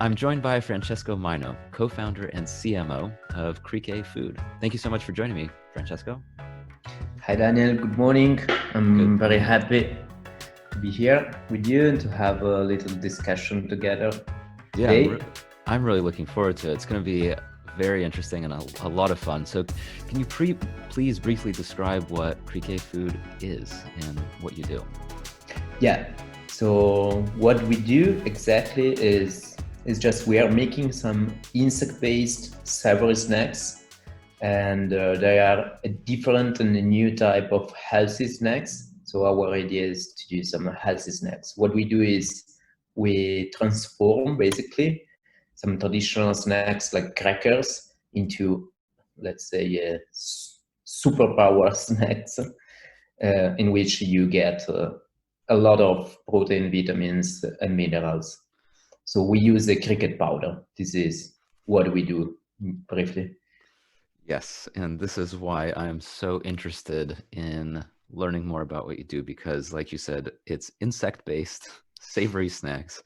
I'm joined by Francesco Majno, co-founder and CMO of Crické Food. Thank you so much for joining me, Francesco. Hi Daniel, good morning. I'm very happy to be here with you and to have a little discussion together today. Yeah, I'm really looking forward to it. It's going to be very interesting and a lot of fun. So can you please briefly describe what Crické Food is and what you do? Yeah, so what we do exactly is just we are making some insect-based savory snacks, and they are a different and a new type of healthy snacks. So our idea is to do some healthy snacks. What we do is we transform basically some traditional snacks like crackers into, let's say, superpower snacks in which you get a lot of protein, vitamins, and minerals. So we use the cricket powder. This is what we do briefly. Yes, and this is why I'm so interested in learning more about what you do, because like you said, it's insect-based, savory snacks,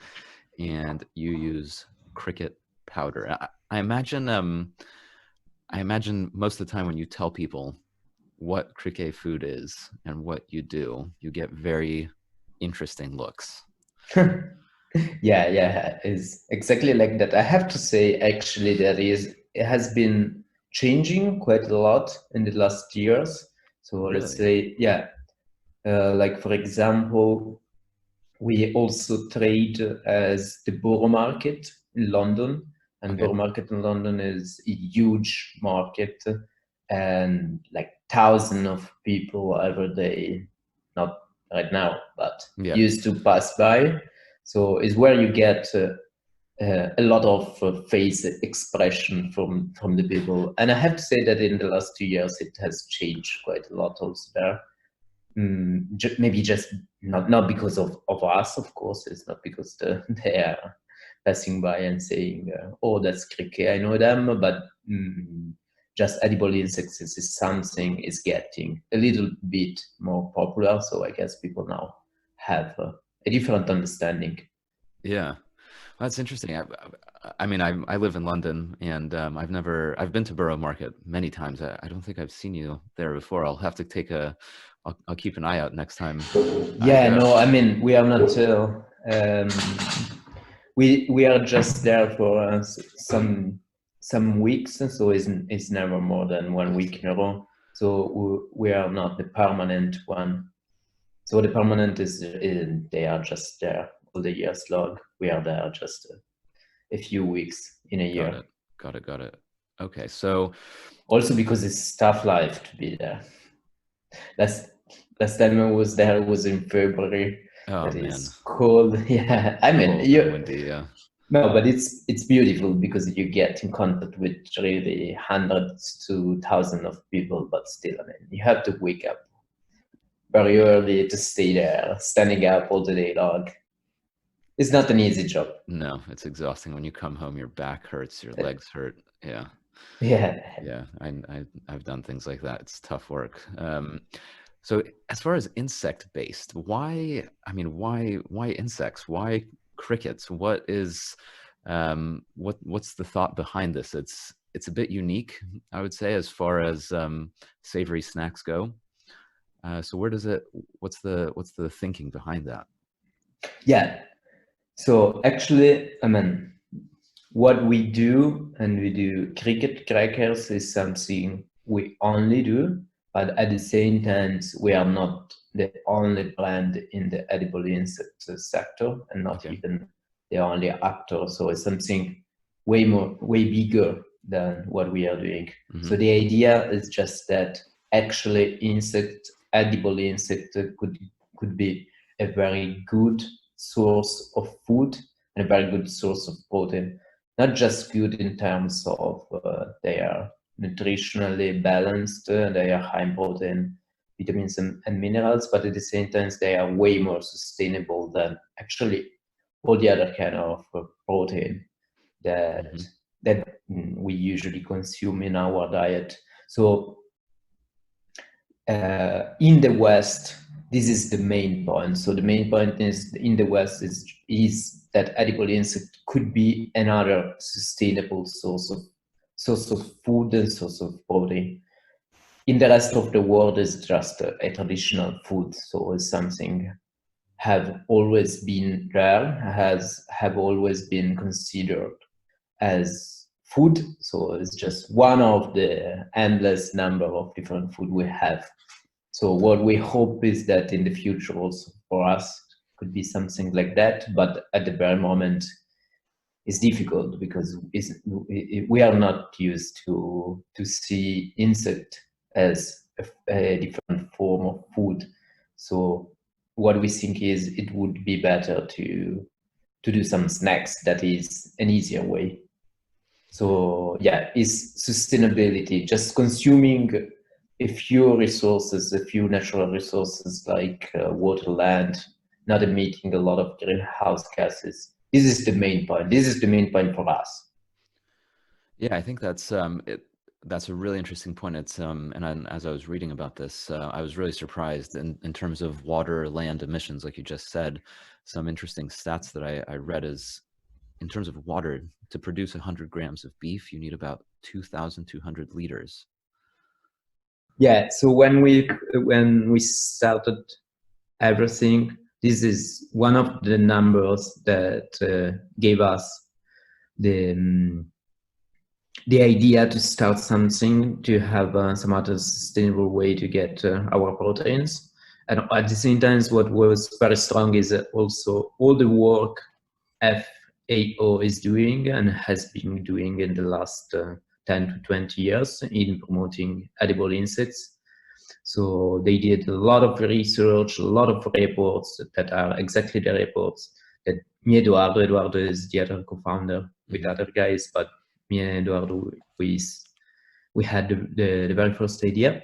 and you use cricket powder. I imagine most of the time when you tell people what Crické Food is and what you do, you get very interesting looks. Yeah, it's exactly like that. I have to say, actually, it has been changing quite a lot in the last years. So Really? let's say, like for example, we also trade as the Borough Market in London, and Borough Market in London is a huge market, and like thousands of people every day, not right now, but used to pass by. So it's where you get a lot of face expression from the people. And I have to say that in the last 2 years, it has changed quite a lot also there. Maybe just not because of us, of course. It's not because they are passing by and saying, oh, that's Cricket, I know them, but just edible insects is something is getting a little bit more popular. So I guess people now have a different understanding. Yeah, well, that's interesting. I mean, I live in London, and I've been to Borough Market many times. I don't think I've seen you there before. I'll have to I'll keep an eye out next time. Yeah, no, I mean, we are not. We are just there for some weeks, so it's never more than 1 week in a row. So we are not the permanent one. So the permanent is they are just there all the years long. We are there just a few weeks in a year. Got it. Okay, so also because it's tough life to be there. Last time I was there was in February. Oh, that man. is cold. Yeah, I mean, windy, yeah. No, but it's beautiful because you get in contact with really hundreds to thousands of people. But still, I mean, you have to wake up very early to stay there, standing up all the day long. It's not an easy job. No, it's exhausting. When you come home, your back hurts, your legs hurt. Yeah. I've done things like that. It's tough work. So as far as insect-based, why insects? Why crickets? What's the thought behind this? It's a bit unique, I would say, as far as savory snacks go. So what's the thinking behind that? Yeah. So actually, I mean, what we do, and we do cricket crackers, is something we only do, but at the same time, we are not the only brand in the edible insect sector, and not even the only actor. So it's something way bigger than what we are doing. So the idea is just that actually edible insect could be a very good source of food and a very good source of protein. Not just good in terms of they are nutritionally balanced, they are high in protein, vitamins, and minerals, but at the same time, they are way more sustainable than actually all the other kind of protein that we usually consume in our diet. So in the West, this is the main point. So the main point is in the West is that edible insect could be another sustainable source of food and source of protein. In the rest of the world, it's just a traditional food, so it's something have always been there, have always been considered as food. So it's just one of the endless number of different food we have. So what we hope is that in the future also for us could be something like that, but at the very moment it's difficult because we are not used to see insect as a different form of food. So what we think is it would be better to do some snacks. That is an easier way. So yeah, is sustainability just consuming a few resources, a few natural resources like water, land, not emitting a lot of greenhouse gases. This is the main point. This is the main point for us. Yeah, I think that's that's a really interesting point. It's as I was reading about this, I was really surprised in terms of water, land emissions, like you just said. Some interesting stats that I read is in terms of water, to produce 100 grams of beef, you need about 2,200 liters. Yeah. So when we started everything, this is one of the numbers that gave us the idea to start something, to have some other sustainable way to get our proteins. And at the same time, what was very strong is also all the work FAO is doing and has been doing in the last 10 to 20 years in promoting edible insects. So they did a lot of research, a lot of reports that are exactly the reports that me, Eduardo is the other co-founder with other guys, but me and Eduardo, we had the very first idea.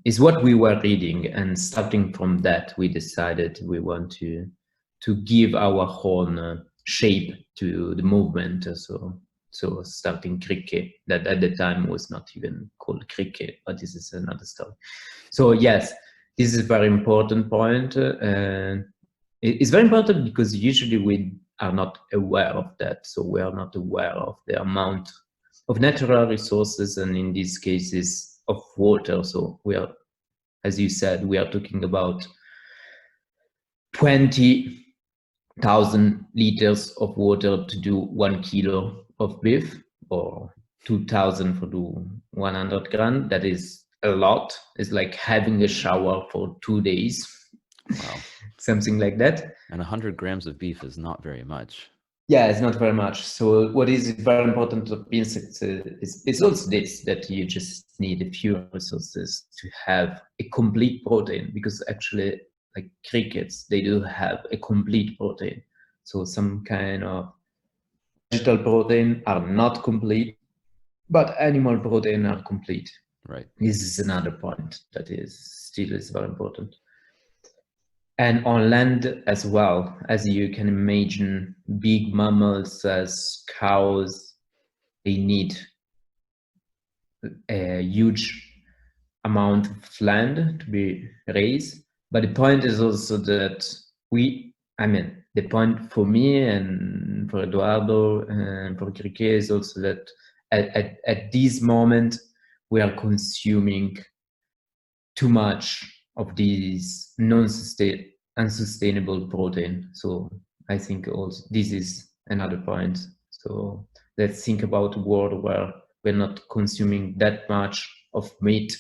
Is what we were reading, and starting from that, we decided we want to give our own shape to the movement. So starting Crické, that at the time was not even called Crické, but this is another story. So yes, this is a very important point. It's very important because usually we are not aware of that. So we are not aware of the amount of natural resources, and in these cases of water. So we are, as you said, we are talking about 20,000 liters of water to do 1 kilo of beef, or 2,000 for do 100 grams. That is a lot. It's like having a shower for 2 days. Wow. Something like that. And 100 grams of beef is not very much. Yeah, it's not very much. So what is very important of insects is also this, that you just need a few resources to have a complete protein, because actually, like crickets, they do have a complete protein. So some kind of vegetal protein are not complete, but animal protein are complete. Right. This is another point that is very important. And on land as well, as you can imagine, big mammals as cows, they need a huge amount of land to be raised. But the point is also that the point for me and for Eduardo and for Crické is also that at this moment, we are consuming too much of these unsustainable protein. So I think also this is another point. So let's think about a world where we're not consuming that much of meat.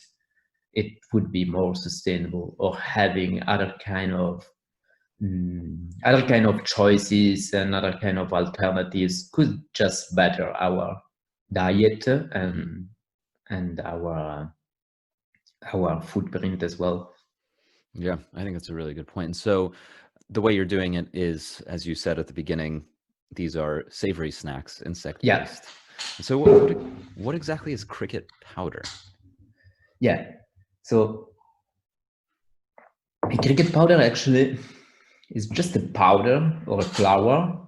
It would be more sustainable, or having other kind of choices and other kind of alternatives could just better our diet and our footprint as well. Yeah, I think that's a really good point. And so the way you're doing it is, as you said at the beginning, these are savory snacks, insect-based. Yeah. And so what exactly is cricket powder? Yeah. So a cricket powder actually is just a powder or a flour.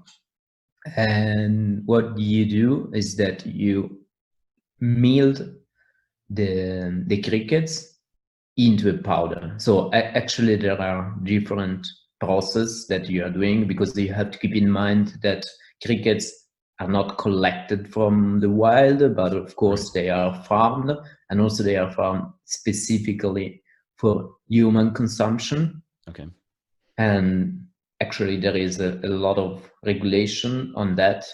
And what you do is that you milled the crickets into a powder. So actually there are different process that you are doing, because you have to keep in mind that crickets are not collected from the wild, but of course they are farmed, and also they are farmed specifically for human consumption. Okay. And actually there is a lot of regulation on that.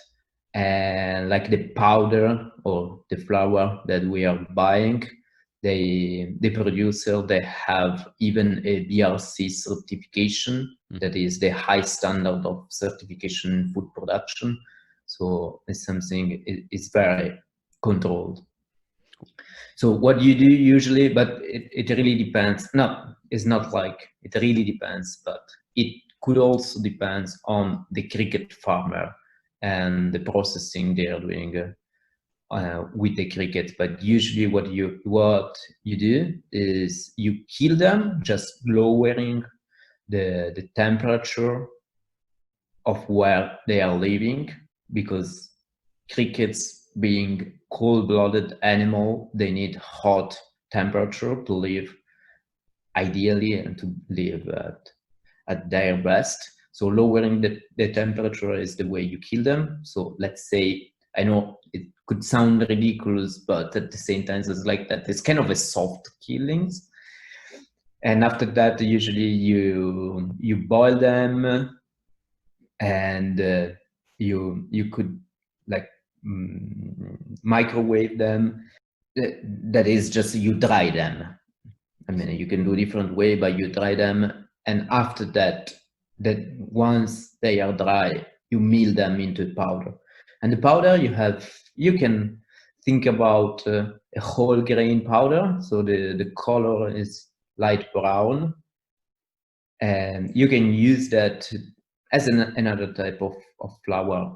And like the powder or the flour that we are buying, the producer, they have even a BRC certification, that is the high standard of certification in food production. So it's something, it's very controlled. So what you do usually, but it really depends. No, it's not like it really depends, but it could also depend on the cricket farmer and the processing they are doing with the crickets. But usually what you do is you kill them, just lowering the temperature of where they are living, because crickets, being cold-blooded animal, they need hot temperature to live ideally and to live at their best. So lowering the temperature is the way you kill them. So let's say, I know it could sound ridiculous, but at the same time it's like that. It's kind of a soft killings. And after that, usually you boil them, and you could like microwave them. That is just, you dry them. I mean, you can do different way, but you dry them, and after that once they are dry, you mill them into powder. And the powder you can think about a whole grain powder. So the color is light brown, and you can use that as another type of flour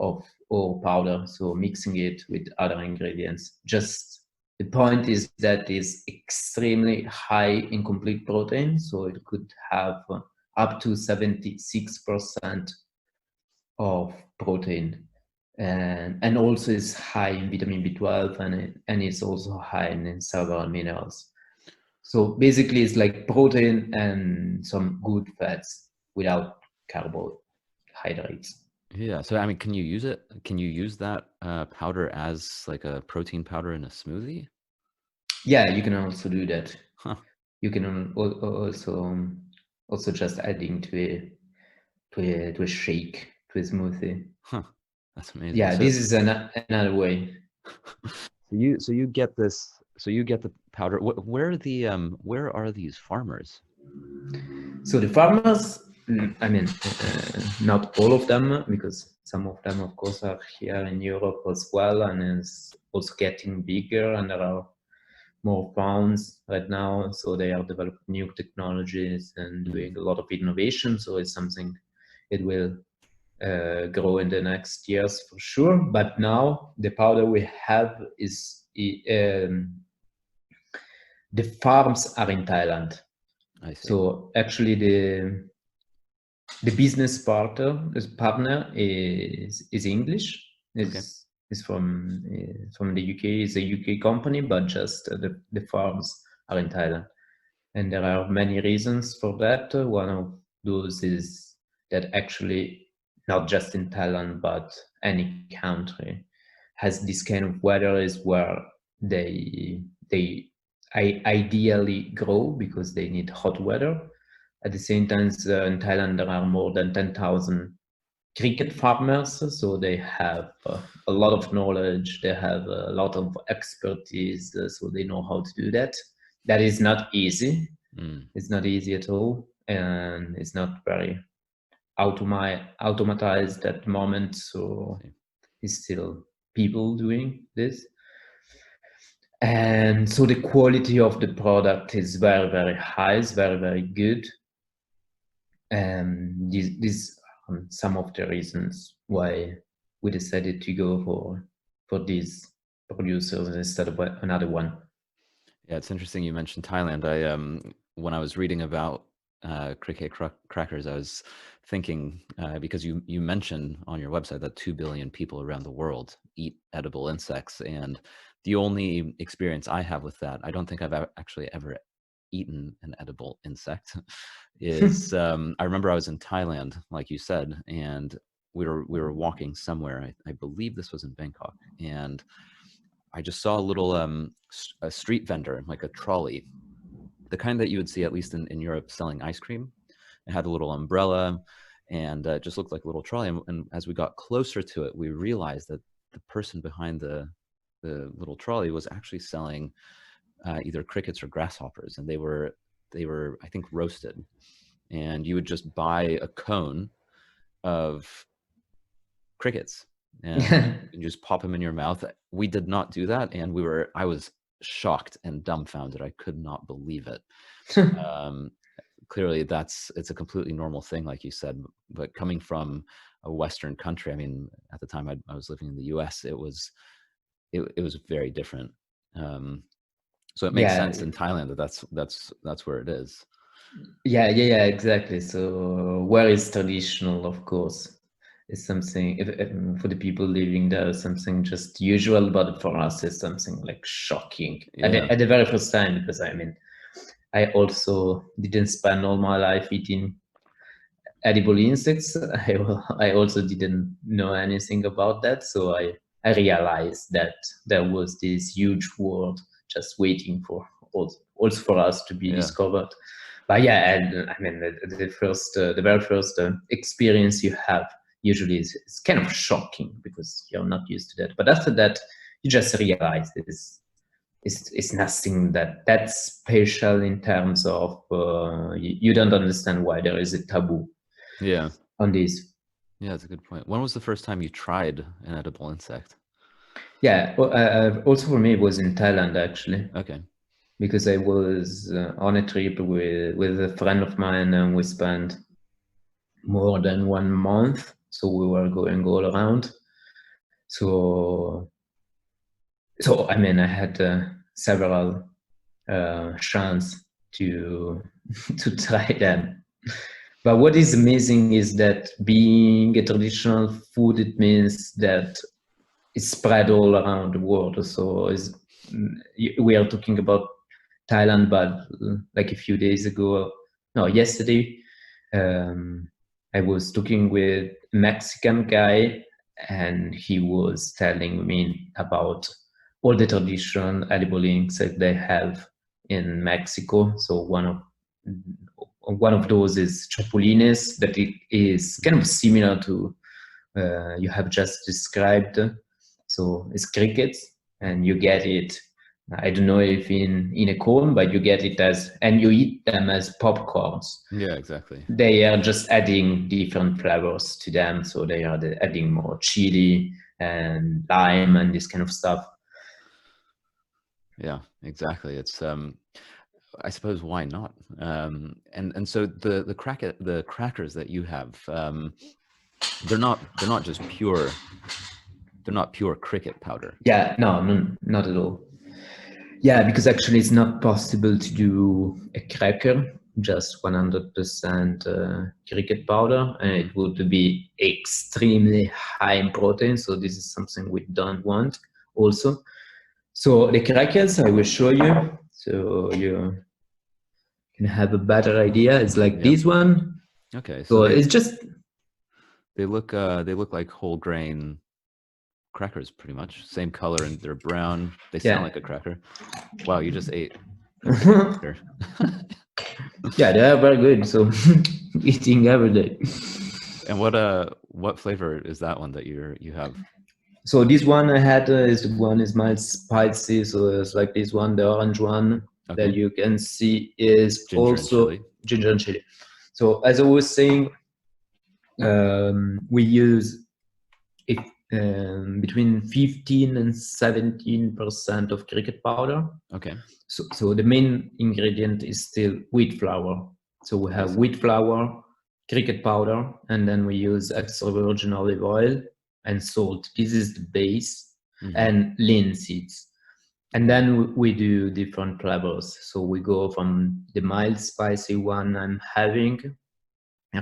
or powder, so mixing it with other ingredients. Just the point is that it's extremely high in complete protein, so it could have up to 76% of protein, and also is high in vitamin B12, and it's also high in several minerals. So basically it's like protein and some good fats without carbohydrates. Yeah. So, I mean, can you use it? Can you use that powder as like a protein powder in a smoothie? Yeah, you can also do that. Huh. You can also just adding to a shake, to a smoothie. Huh. That's amazing. Yeah, So, this is another way. so you get this. So you get the powder. Where are these farmers? So the farmers, I mean, not all of them, because some of them, of course, are here in Europe as well, and is also getting bigger, and there are more farms right now. So they are developing new technologies and doing a lot of innovation. So it's something it will grow in the next years for sure. But now the powder we have is the farms are in Thailand. I see. So actually the business partner is English. Is from the UK. It's a UK company, but just the farms are in Thailand, and there are many reasons for that. One of those is that actually not just in Thailand, but any country has this kind of weather, is where they ideally grow, because they need hot weather. At the same time, in Thailand, there are more than 10,000 cricket farmers, so they have a lot of knowledge, they have a lot of expertise, so they know how to do that. That is not easy. It's not easy at all, and it's not very automatized at the moment, so it's still people doing this. And so the quality of the product is very, very high, it's very, very good. And these are some of the reasons why we decided to go for these producers instead of another one. Yeah, it's interesting you mentioned Thailand. I when I was reading about cricket crackers, I was thinking because you mentioned on your website that 2 billion people around the world eat edible insects, and the only experience I have with that, I don't think I've actually ever eaten an edible insect is I remember I was in Thailand, like you said, and we were walking somewhere. I believe this was in Bangkok, and I just saw a little a street vendor, like a trolley, the kind that you would see at least in Europe selling ice cream. It had a little umbrella, and it just looked like a little trolley. And as we got closer to it, we realized that the person behind the little trolley was actually selling either crickets or grasshoppers, and they were I think roasted. And you would just buy a cone of crickets and you just pop them in your mouth. We did not do that, and I was shocked and dumbfounded. I could not believe it. Clearly it's a completely normal thing, like you said, but coming from a Western country, I mean, at the time I was living in the US, it was very different. So it makes sense in Thailand that's where it is. Yeah, exactly. So where is traditional, of course, is something if for the people living there, something just usual, but for us, it's something like shocking at the very first time, because I mean, I also didn't spend all my life eating edible insects. I also didn't know anything about that, so I realized that there was this huge world just waiting for also for us to be discovered. But yeah, and I mean the very first experience you have usually is kind of shocking because you're not used to that. But after that, you just realize it's nothing that's special in terms of you don't understand why there is a taboo on this. Yeah, that's a good point. When was the first time you tried an edible insect? Yeah, also for me it was in Thailand actually. Okay. Because I was on a trip with a friend of mine, and we spent more than 1 month. So we were going all around. So I mean, I had several chance to to try them. But what is amazing is that being a traditional food, it means that it's spread all around the world. So we are talking about Thailand, but like a few days ago, no, yesterday, I was talking with a Mexican guy, and he was telling me about all the traditional edible insects they have in Mexico. So one of those is chapulines, that it is kind of similar to you have just described. So it's crickets, and you get it. I don't know if in a cone, but you get it and you eat them as popcorns. Yeah, exactly. They are just adding different flavors to them. So they are adding more chili and lime and this kind of stuff. Yeah, exactly. It's I suppose why not? And so the crackers that you have, they're not just pure. They're not pure cricket powder. Yeah, no, not at all. Yeah, because actually it's not possible to do a cracker just 100% cricket powder, and it would be extremely high in protein. So this is something we don't want also. So the crackers I will show you, so you can have a better idea. It's like this one. Okay, so it's just they look like whole grain crackers, pretty much same color, and they're brown. They sound like a cracker. Wow, you just ate a cracker. Yeah, they are very good. So eating every day. And what flavor is that one that you have? So this one I had is the one is mild spicy. So it's like this one, the orange one that you can see is ginger also and ginger and chili. So as I was saying, we use it, between 15 and 17% of cricket powder. Okay. So the main ingredient is still wheat flour. So we have wheat flour, cricket powder, and then we use extra virgin olive oil and salt. This is the base, and linseeds. And then we do different flavors. So we go from the mild spicy one I'm having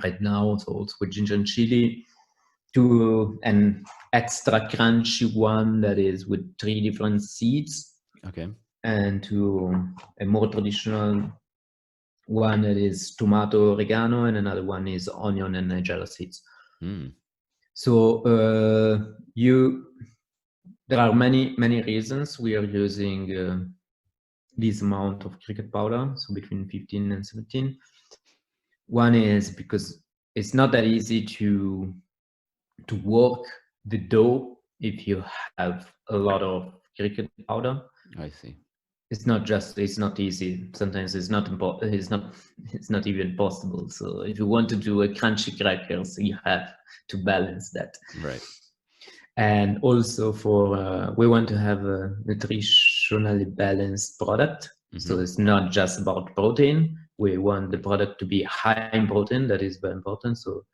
right now, so also with ginger and chili, to an extra crunchy one that is with 3 different seeds. Okay. And to a more traditional One that is tomato, oregano, and another one is onion and nigella seeds. Mm. So there are many reasons we are using this amount of cricket powder, so between 15 and 17. One is because it's not that easy to work the dough if you have a lot of cricket powder. I see. It's not easy. Sometimes it's not even possible. So if you want to do a crunchy crackers, you have to balance that. Right. And also we want to have a nutritionally balanced product. Mm-hmm. So it's not just about protein. We want the product to be high in protein. That is very important. So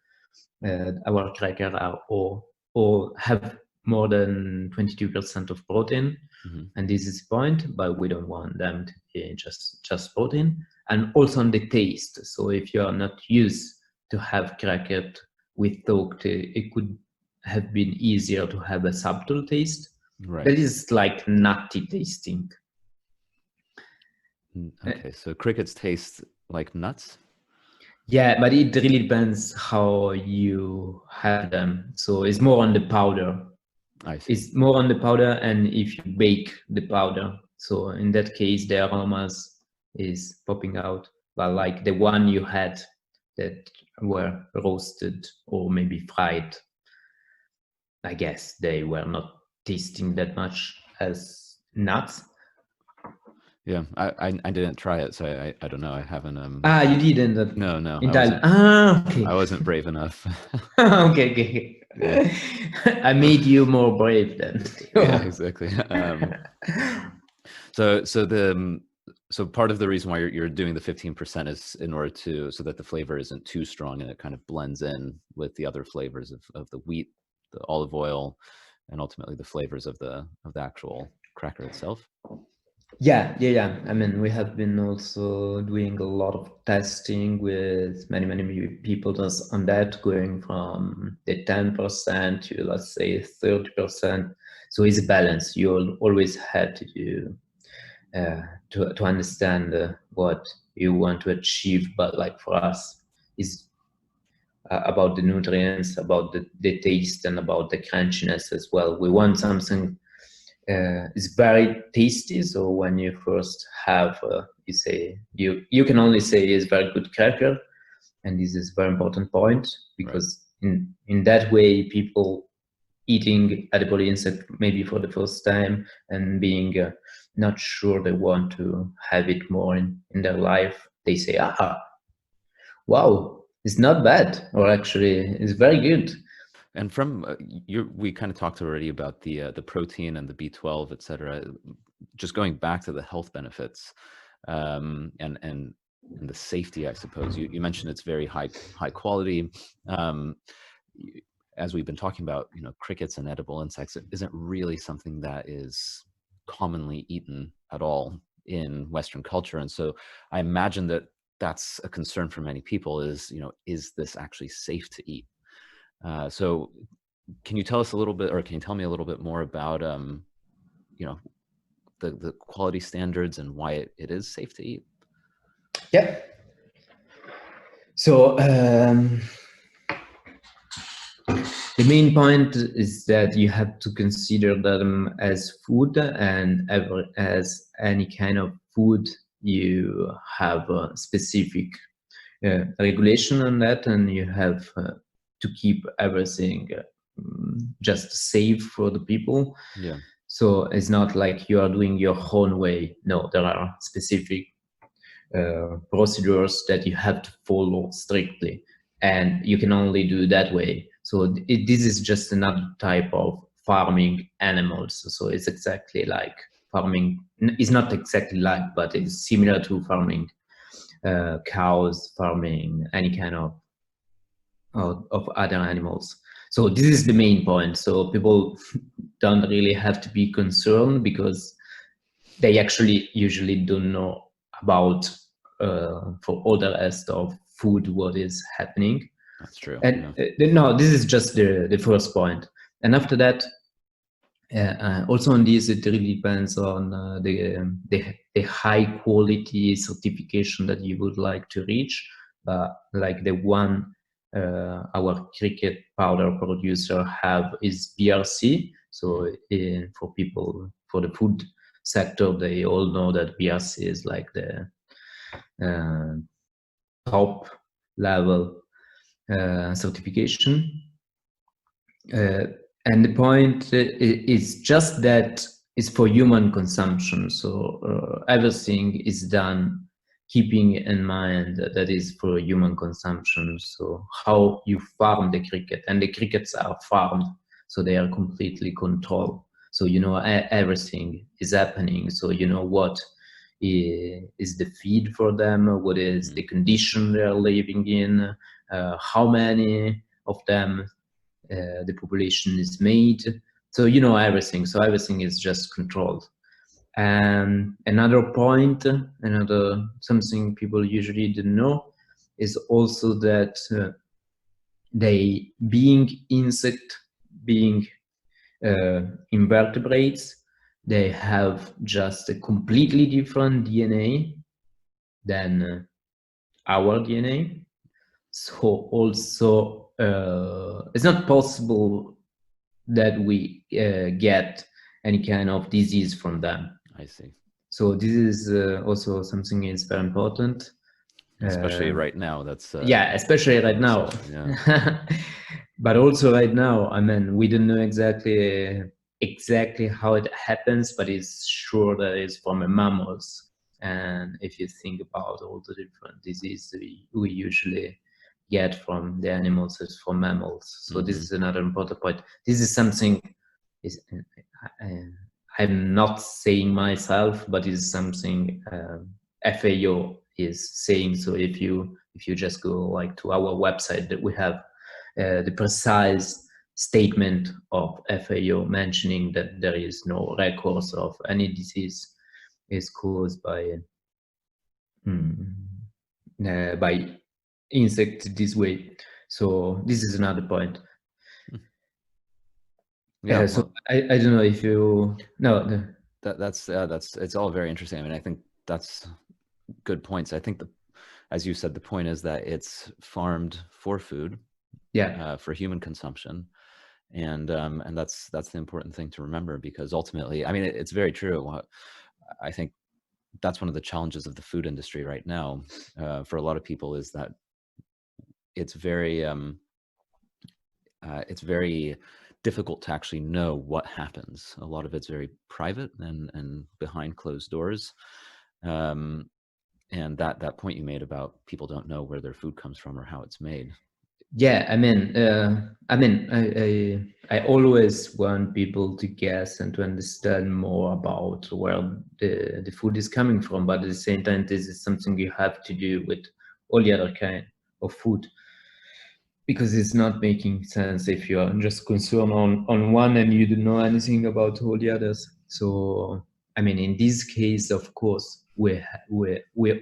our crackers are all have more than 22% of protein. Mm-hmm. And this is the point, but we don't want them to be just protein. And also on the taste. So if you are not used to have cracker with thought, it could have been easier to have a subtle taste. Right. That is like nutty tasting. Okay, so crickets taste like nuts? Yeah, but it really depends how you have them. So it's more on the powder. I see. It's more on the powder, and if you bake the powder. So in that case, the aromas is popping out. But like the one you had that were roasted or maybe fried, I guess they were not tasting that much as nuts. Yeah, I didn't try it, so I don't know. I haven't. You didn't. No, In Thailand. Okay. I wasn't brave enough. Okay. Yeah. I made you more brave then. Yeah, exactly. So part of the reason why you're doing the 15% is in order so that the flavor isn't too strong and it kind of blends in with the other flavors of the wheat, the olive oil, and ultimately the flavors of the actual cracker itself. Yeah. I mean, we have been also doing a lot of testing with many people just on that, going from the 10% to, let's say, 30%. So it's a balance. You always have to do to understand what you want to achieve. But like for us, is about the nutrients, about the taste, and about the crunchiness as well. We want something is very tasty. So when you first have, you say you can only say is very good cracker, and this is a very important point because in that way people eating edible insect maybe for the first time and being not sure they want to have it more in their life, they say, wow, it's not bad, or actually it's very good. And from we kind of talked already about the protein and the B12, et cetera. Just going back to the health benefits and the safety, I suppose. You mentioned it's very high quality. As we've been talking about, crickets and edible insects isn't really something that is commonly eaten at all in Western culture. And so I imagine that that's a concern for many people is this actually safe to eat? So can you tell us a little bit, or can you tell me a little bit more about, the quality standards and why it is safe to eat? Yeah. So the main point is that you have to consider them as food, and as any kind of food, you have a specific regulation on that, and you have to keep everything just safe for the people. Yeah. So it's not like you are doing your own way. No, there are specific procedures that you have to follow strictly, and you can only do that way. So this is just another type of farming animals. So it's exactly like farming. It's not exactly like, but it's similar to farming cows, farming any kind of other animals. So this is the main point. So people don't really have to be concerned because they actually usually don't know about for all the rest of food what is happening. That's true. And no, this is just the first point. And after that, Also on this, it really depends on the high quality certification that you would like to reach. Like the one our cricket powder producer have is BRC. So for people, for the food sector, they all know that BRC is like the top level certification. And the point is just that it's for human consumption. So everything is done keeping in mind that is for human consumption. So how you farm the cricket, and the crickets are farmed, so they are completely controlled. So you know everything is happening. So you know what is the feed for them, what is the condition they are living in, how many of them the population is made. So you know everything. So everything is just controlled. And another point, another something people usually don't know, is also that they, being insect, being invertebrates, they have just a completely different DNA than our DNA. So also it's not possible that we get any kind of disease from them. I see. So this is also something is very important. Especially right now. That's yeah, especially right now. Yeah. But also right now, I mean, we don't know exactly how it happens, but it's sure that it's from the mammals. And if you think about all the different diseases we usually get from the animals, it's from mammals. So this is another important point. This is something is I'm not saying myself, but it's something FAO is saying. So if you just go like to our website, that we have the precise statement of FAO mentioning that there is no records of any disease is caused by insect this way. So this is another point. Yeah. So I don't know if you that's it's all very interesting. I mean, I think that's good points. I think as you said, the point is that it's farmed for food, for human consumption, and that's the important thing to remember, because ultimately, I mean, it's very true. I think that's one of the challenges of the food industry right now for a lot of people, is that it's very difficult to actually know what happens. A lot of it's very private and behind closed doors. And that point you made about people don't know where their food comes from or how it's made. Yeah, I mean, I always want people to guess and to understand more about where the food is coming from, but at the same time, this is something you have to do with all the other kind of food, because it's not making sense if you are just concerned on one and you don't know anything about all the others. So, I mean, in this case, of course, we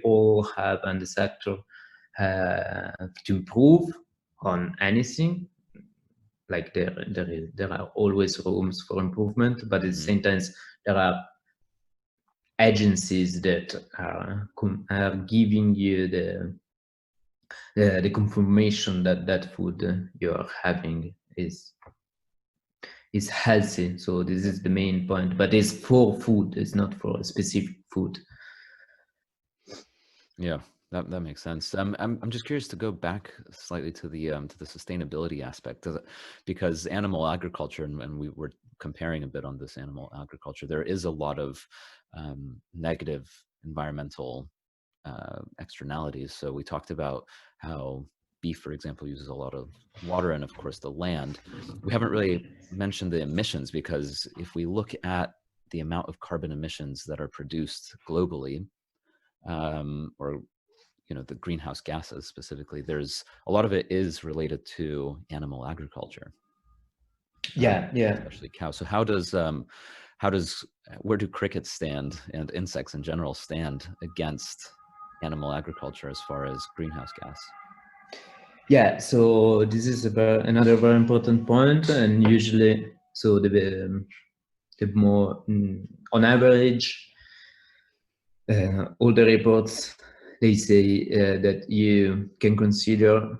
all have in the sector to improve on anything. Like there are always rooms for improvement, but at the same time, there are agencies that are giving you the confirmation that that food you're having is healthy. So this is the main point, but it's for food, it's not for a specific food. Yeah, that makes sense. I'm just curious to go back slightly to the sustainability aspect, because animal agriculture, and we were comparing a bit on this animal agriculture, there is a lot of negative environmental externalities. So we talked about how beef, for example, uses a lot of water and, of course, the land. We haven't really mentioned the emissions, because if we look at the amount of carbon emissions that are produced globally, or the greenhouse gases specifically, there's a lot of it is related to animal agriculture. Yeah. Especially cows. So where do crickets stand, and insects in general stand, against animal agriculture as far as greenhouse gas? Yeah, so this is another very important point, and usually, so the more on average, all the reports, they say that you can consider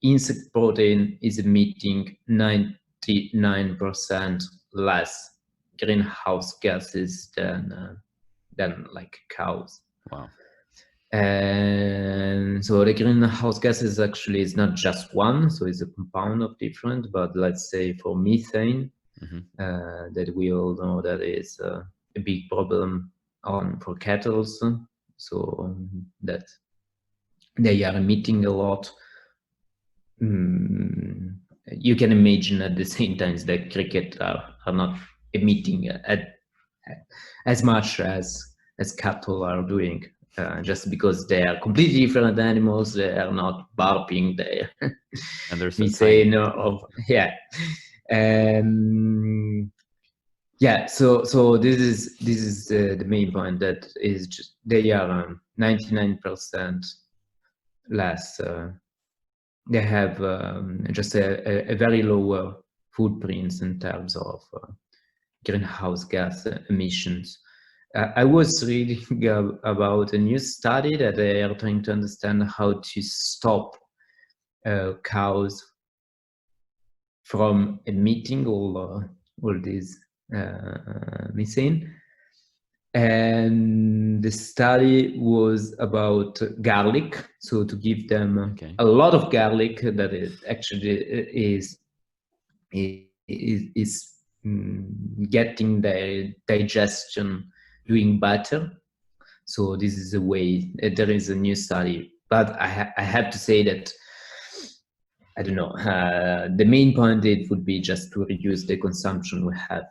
insect protein is emitting 99% less greenhouse gases than like cows. Wow. And so the greenhouse gases actually is not just one, so it's a compound of different, but let's say for methane, that we all know that is a big problem for cattle, so that they are emitting a lot. You can imagine at the same time that cricket are not emitting as much as cattle are doing, just because they are completely different animals. They are not barping there. And they're so methane tiny. yeah. So this is the main point, that is just they are 99% less. They have just a very lower footprints in terms of greenhouse gas emissions. I was reading about a new study that they are trying to understand how to stop cows from emitting all this methane. And the study was about garlic, so to give them a lot of garlic that it actually is getting their digestion doing better. So this is a way. There is a new study, but I have to say that I don't know. The main point it would be just to reduce the consumption we have.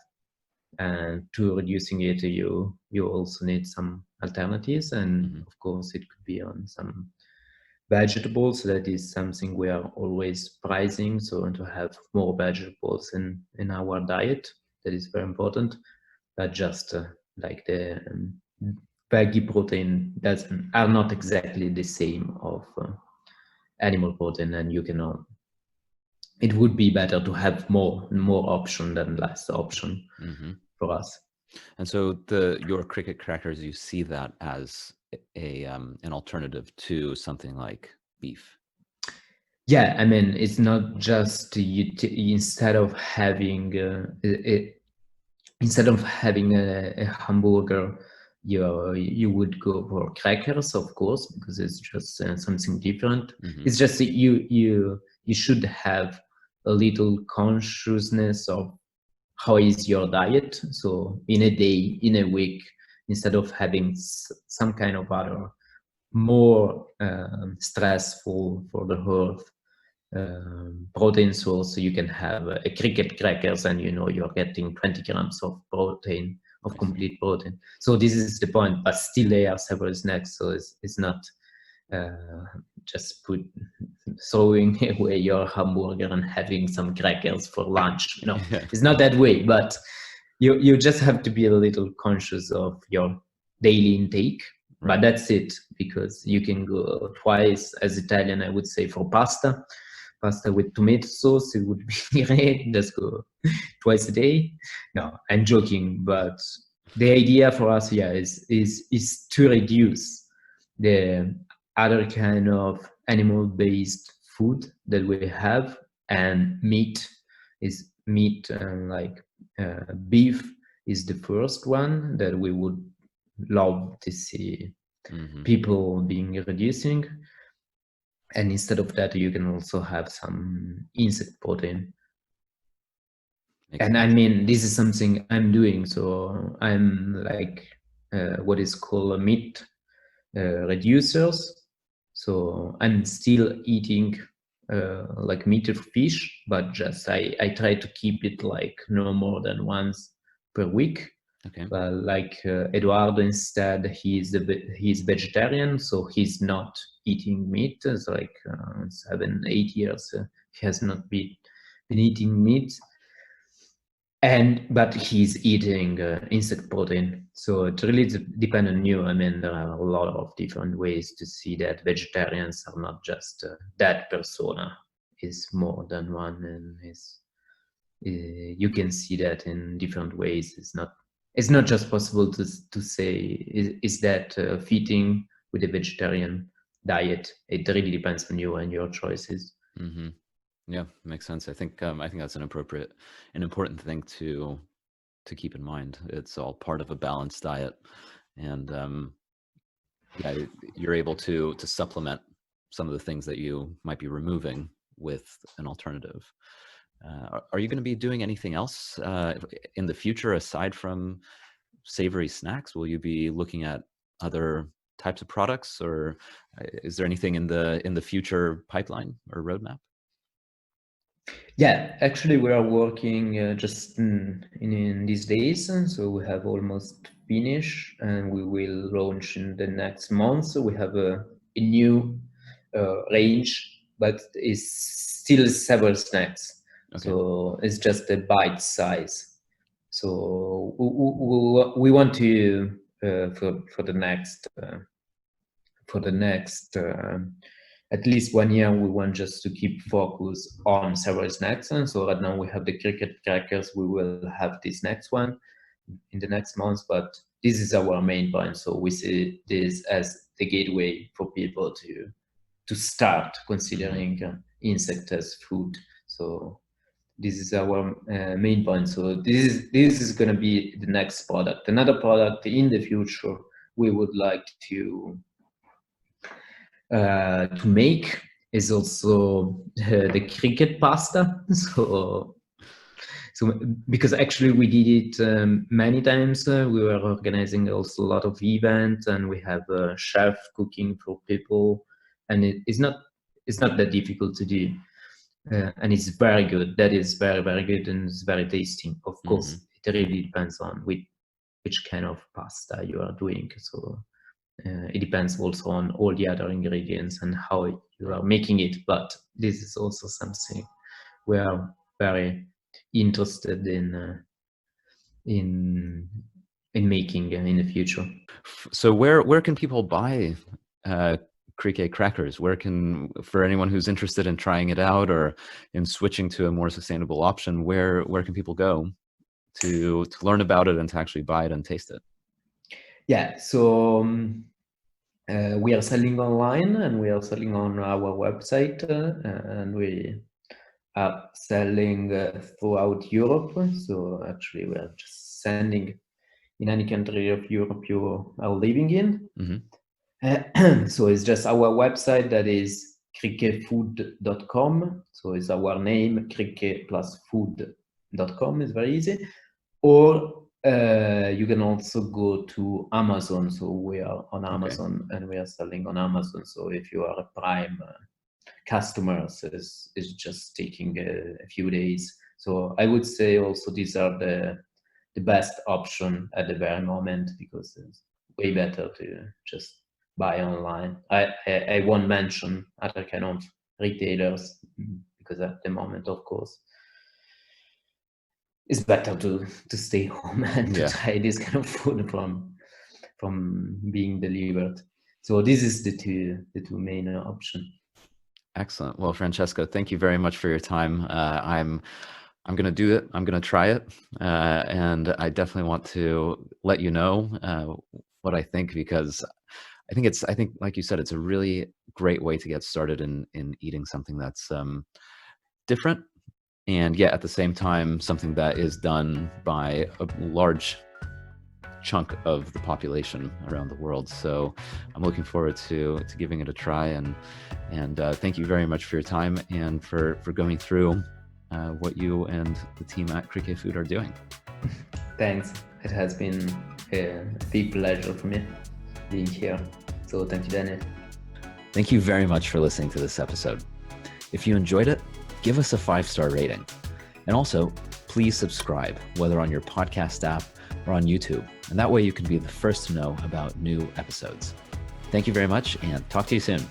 And to reducing it, you also need some alternatives, and of course it could be on some vegetables. That is something we are always pricing, so to have more vegetables in our diet, that is very important. But just like the veggie protein are not exactly the same of animal protein, and you cannot. It would be better to have more option than less option for us. And so your cricket crackers, you see that as an alternative to something like beef. Yeah, I mean, it's not just instead of having a hamburger, you would go for crackers, of course, because it's just something different. It's just that you should have a little consciousness of how is your diet. So in a day, in a week, instead of having some kind of other more stressful for the earth protein source, you can have a cricket crackers, and you're getting 20 grams of protein, of complete protein. So this is the point, but still they are several snacks, so it's not just throwing away your hamburger and having some crackers for lunch. It's not that way, but you just have to be a little conscious of your daily intake. But that's it, because you can go twice, as Italian I would say, for pasta with tomato sauce. It would be great. Just go twice a day. No, I'm joking, but the idea for us is to reduce the other kind of animal-based food that we have, and meat, like beef is the first one that we would love to see people being reducing. And instead of that, you can also have some insect protein. And I mean, this is something I'm doing. So I'm like what is called a meat reducers. So I'm still eating like meat or fish, but just I try to keep it like no more than once per week. Like Eduardo, instead, he's vegetarian, so he's not eating meat. It's like 7-8 years he has not been eating meat, but he's eating insect protein. So it really depends on you. I mean, there are a lot of different ways to see that vegetarians are not just that persona, is more than one, and you can see that in different ways. It's not just possible to say is that fitting with a vegetarian diet. It really depends on you and your choices. Mm-hmm. Yeah, makes sense. I think that's an important thing to keep in mind. It's all part of a balanced diet, and yeah, you're able to supplement some of the things that you might be removing with an alternative. Are you going to be doing anything else in the future aside from savory snacks? Will you be looking at other types of products, or is there anything in the future pipeline or roadmap? Yeah, actually, we are working just in these days, so we have almost finished, and we will launch in the next month. So we have a new range, but it's still several snacks. Okay. So it's just a bite size. So we want to for the next at least 1 year, we want just to keep focus on several snacks. And so right now we have the cricket crackers. We will have this next one in the next month, but this is our main point. So we see this as the gateway for people to start considering insect as food. So this is our main point. So this is going to be the next product. Another product in the future we would like to make is also the cricket pasta. So because actually we did it many times. We were organizing also a lot of events, and we have a chef cooking for people, and it's not that difficult to do. And it's very good. That is very, very good, and it's very tasty. Of course, it really depends on which kind of pasta you are doing. So it depends also on all the other ingredients and how you are making it. But this is also something we are very interested in making in the future. So where can people buy Crické crackers? For anyone who's interested in trying it out or in switching to a more sustainable option, where can people go to learn about it and to actually buy it and taste it? Yeah, so we are selling online, and we are selling on our website, and we are selling throughout Europe. So actually, we are just sending in any country of Europe you are living in. Mm-hmm. So it's just our website, that is crickfood.com. So it's our name, cricket plus food.com. It's very easy. Or you can also go to Amazon. So we are on Amazon, and we are selling on Amazon. So if you are a Prime customer, so it's just taking a few days. So I would say also these are the best option at the very moment, because it's way better to just buy online. I won't mention other kind of retailers, because at the moment, of course, it's better to stay home and to try this kind of food from being delivered. So this is the two main options. Excellent. Well, Francesco, thank you very much for your time. I'm going to do it. I'm going to try it. And I definitely want to let you know what I think, because I think, like you said, it's a really great way to get started in eating something that's different, and yet at the same time, something that is done by a large chunk of the population around the world. So I'm looking forward to giving it a try, and thank you very much for your time and for going through what you and the team at Crické Food are doing. Thanks. It has been a big pleasure for me being here. So thank you, Daniel. Thank you very much for listening to this episode. If you enjoyed it, give us a 5-star rating. And also, please subscribe, whether on your podcast app or on YouTube. And that way you can be the first to know about new episodes. Thank you very much, and talk to you soon.